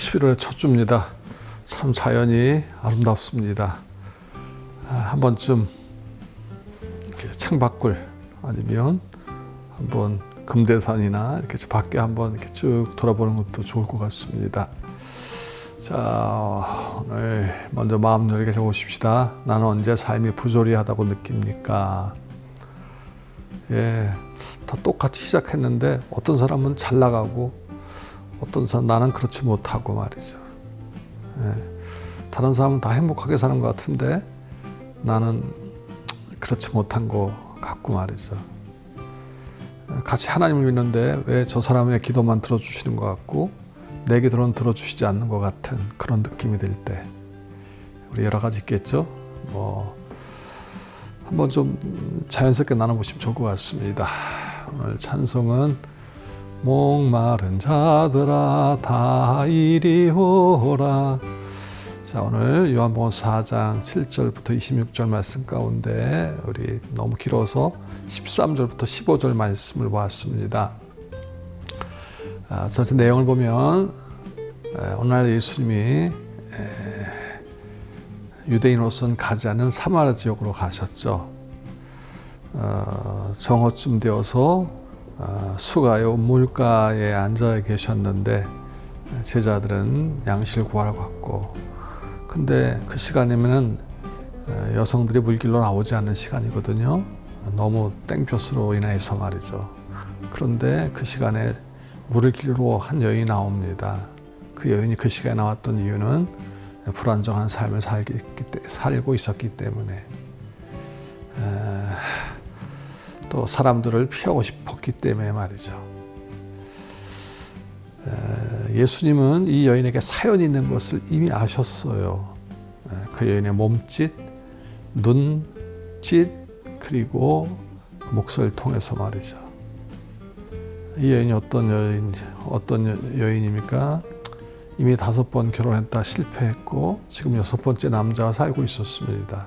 11월의 첫 주입니다. 참 자연이 아름답습니다. 한 번쯤 이렇게 창밖을 아니면 한번 금대산이나 이렇게 밖에 한번 이렇게 쭉 돌아보는 것도 좋을 것 같습니다. 자, 오늘 먼저 마음 열게 적으십시다. 나는 언제 삶이 부조리하다고 느낍니까? 다 똑같이 시작했는데 어떤 사람은 잘 나가고 어떤 사람 나는 그렇지 못하고 말이죠. 다른 사람은 다 행복하게 사는 것 같은데 나는 그렇지 못한 것 같고 말이죠. 같이 하나님을 믿는데 왜 저 사람의 기도만 들어주시는 것 같고 내 기도는 들어주시지 않는 것 같은 그런 느낌이 들 때 우리 여러 가지 있겠죠. 한번 좀 자연스럽게 나눠보시면 좋을 것 같습니다. 오늘 찬송은 목마른 자들아 다 이리 오라. 자, 오늘 요한복음 4장 7절부터 26절 말씀 가운데 우리 너무 길어서 13절부터 15절 말씀을 보았습니다. 전체 내용을 보면 오늘날 예수님이 유대인으로서는 가지 않는 사마리아 지역으로 가셨죠. 정오쯤 되어서 수가요 물가에 앉아 계셨는데 제자들은 양식을 구하러 갔고, 근데 그 시간이면은 여성들이 물길로 나오지 않는 시간이거든요. 너무 땡볕으로 인해서 말이죠. 그런데 그 시간에 물을 길러 한 여인이 나옵니다. 그 여인이 그 시간에 나왔던 이유는 불안정한 삶을 살고 있었기 때문에, 또 사람들을 피하고 싶었기 때문에 말이죠. 예수님은 이 여인에게 사연이 있는 것을 이미 아셨어요. 그 여인의 몸짓, 눈짓, 그리고 목소리를 통해서 말이죠. 이 여인이 어떤 여인입니까? 이미 5번 결혼했다 실패했고 지금 6번째 남자와 살고 있었습니다.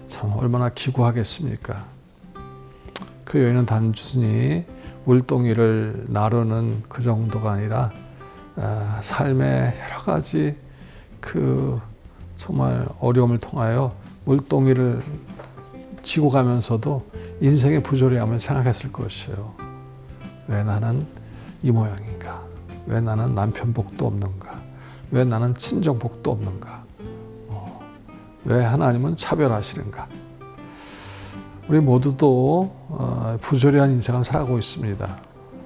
참 얼마나 기구하겠습니까? 그 여인은 단순히 물동이를 나르는 그 정도가 아니라 삶의 여러 가지 그 정말 어려움을 통하여 물동이를 지고 가면서도 인생의 부조리함을 생각했을 것이에요. 왜 나는 이 모양인가? 왜 나는 남편 복도 없는가? 왜 나는 친정 복도 없는가? 왜 하나님은 차별하시는가? 우리 모두도 부조리한 인생을 살아가고 있습니다.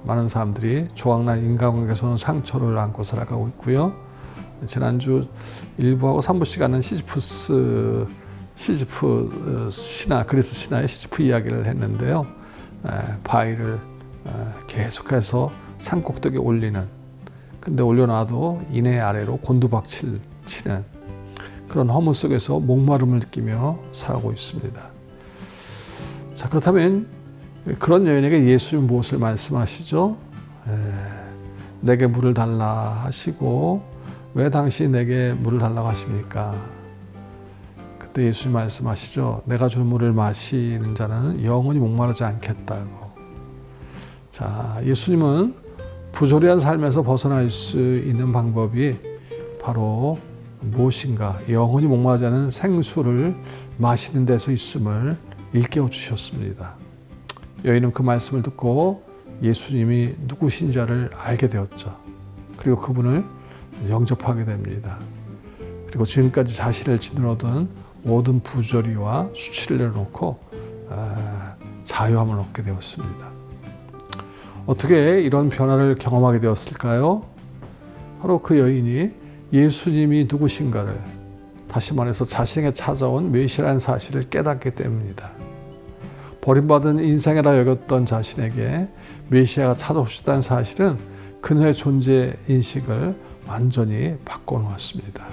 많은 사람들이 조악난 인간관계에서는 상처를 안고 살아가고 있고요. 지난주 1부하고 3부 시간은 시지프 신화, 그리스 신화의 시지프 이야기를 했는데요. 바위를 계속해서 산꼭대기에 올리는, 근데 올려놔도 이내 아래로 곤두박질 치는 그런 허무 속에서 목마름을 느끼며 살아가고 있습니다. 자, 그렇다면 그런 여인에게 예수님은 무엇을 말씀하시죠? 내게 물을 달라 하시고, 왜 당신이 내게 물을 달라고 하십니까? 그때 예수님 말씀하시죠. 내가 줄 물을 마시는 자는 영원히 목마르지 않겠다고. 자, 예수님은 부조리한 삶에서 벗어날 수 있는 방법이 바로 무엇인가? 영원히 목마르지 않은 생수를 마시는 데서 있음을 일깨워 주셨습니다. 여인은 그 말씀을 듣고 예수님이 누구신지를 알게 되었죠. 그리고 그분을 영접하게 됩니다. 그리고 지금까지 자신을 짓누르던 모든 부조리와 수치를 내려놓고 자유함을 얻게 되었습니다. 어떻게 이런 변화를 경험하게 되었을까요? 바로 그 여인이 예수님이 누구신가를, 다시 말해서 자신에게 찾아온 메시아라는 사실을 깨닫기 때문입니다. 버림받은 인생이라 여겼던 자신에게 메시아가 찾아오셨다는 사실은 그녀의 존재 인식을 완전히 바꿔놓았습니다.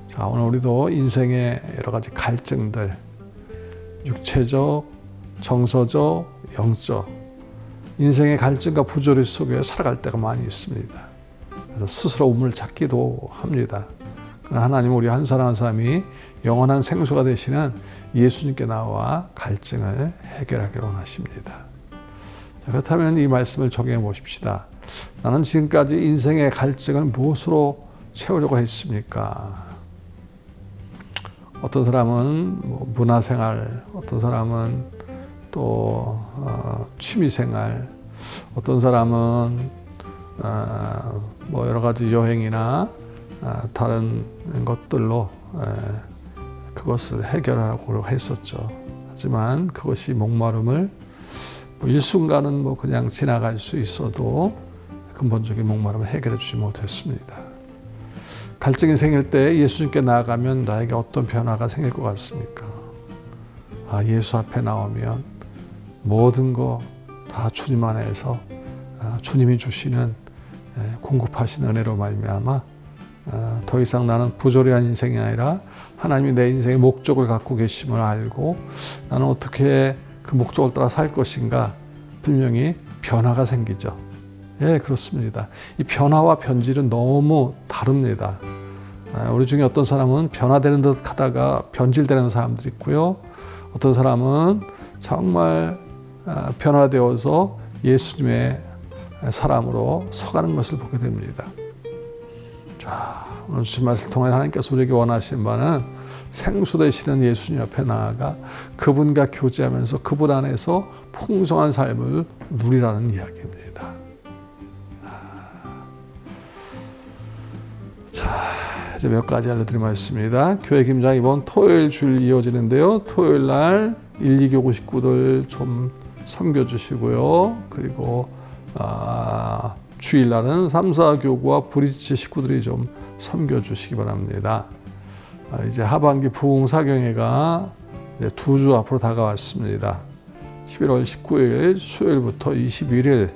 자, 오늘 우리도 인생의 여러 가지 갈증들, 육체적, 정서적, 영적, 인생의 갈증과 부조리 속에 살아갈 때가 많이 있습니다. 그래서 스스로 우물을 찾기도 합니다. 그러나 하나님은 우리 한 사람 한 사람이 영원한 생수가 되시는 예수님께 나와 갈증을 해결하기를 원하십니다. 자, 그렇다면 이 말씀을 적용해 보십시다. 나는 지금까지 인생의 갈증을 무엇으로 채우려고 했습니까? 어떤 사람은 뭐 문화생활, 어떤 사람은 또 취미생활, 어떤 사람은 뭐 여러 가지 여행이나 다른 것들로 그것을 해결하려고 했었죠. 하지만 그것이 목마름을 일순간은 뭐 그냥 지나갈 수 있어도 근본적인 목마름을 해결해 주지 못했습니다. 갈증이 생길 때 예수님께 나아가면 나에게 어떤 변화가 생길 것 같습니까? 예수 앞에 나오면 모든 거 다 주님 안에서 주님이 주시는 공급하신 은혜로 말미암아 더 이상 나는 부조리한 인생이 아니라 하나님이 내 인생의 목적을 갖고 계심을 알고 나는 어떻게 그 목적을 따라 살 것인가 분명히 변화가 생기죠. 예, 그렇습니다. 이 변화와 변질은 너무 다릅니다. 우리 중에 어떤 사람은 변화되는 듯 하다가 변질되는 사람들이 있고요. 어떤 사람은 정말 변화되어서 예수님의 사람으로 서가는 것을 보게 됩니다. 자, 오늘 주신 말씀을 통해 하나님께서 우리에게 원하시는 바는 생수 되시는 예수님 앞에 나아가 그분과 교제하면서 그분 안에서 풍성한 삶을 누리라는 이야기입니다. 자, 이제 몇 가지 알려드릴 말씀입니다. 교회 김장 이번 토요일 주일 이어지는데요. 토요일 날 1, 2교구 식구들 좀 섬겨주시고요. 그리고 주일날은 3, 4교구와 브릿지 식구들이 좀 섬겨주시기 바랍니다. 이제 하반기 부흥사경회가 2주 앞으로 다가왔습니다. 11월 19일 수요일부터 21일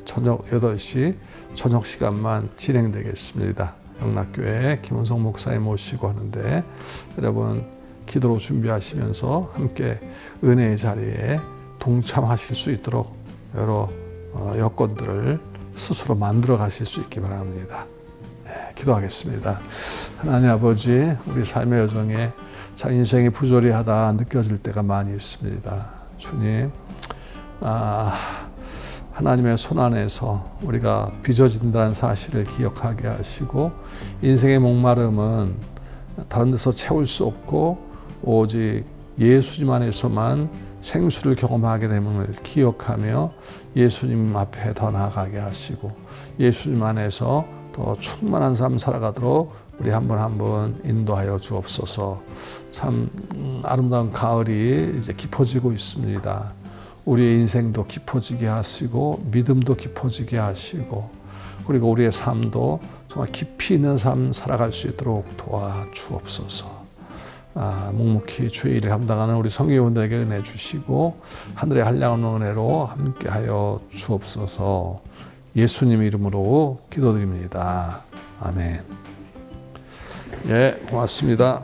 저녁 8시 저녁 시간만 진행되겠습니다. 영락교회 김은성 목사님 모시고 하는데 여러분 기도로 준비하시면서 함께 은혜의 자리에 동참하실 수 있도록 여러 여건들을 스스로 만들어 가실 수 있기 바랍니다. 기도하겠습니다. 하나님 아버지, 우리 삶의 여정에 참 인생이 부조리하다 느껴질 때가 많이 있습니다. 주님, 하나님의 손 안에서 우리가 빚어진다는 사실을 기억하게 하시고 인생의 목마름은 다른 데서 채울 수 없고 오직 예수님 안에서만 생수를 경험하게 됨을 기억하며 예수님 앞에 더 나아가게 하시고 예수님 안에서 더 충만한 삶 살아가도록 우리 한 번 한 번 인도하여 주옵소서. 참 아름다운 가을이 이제 깊어지고 있습니다. 우리의 인생도 깊어지게 하시고 믿음도 깊어지게 하시고 그리고 우리의 삶도 정말 깊이 있는 삶 살아갈 수 있도록 도와주옵소서. 묵묵히 주의 일을 감당하는 우리 성교원들에게 은혜 주시고 하늘의 한량한 은혜로 함께하여 주옵소서. 예수님 이름으로 기도드립니다. 아멘. 예, 고맙습니다.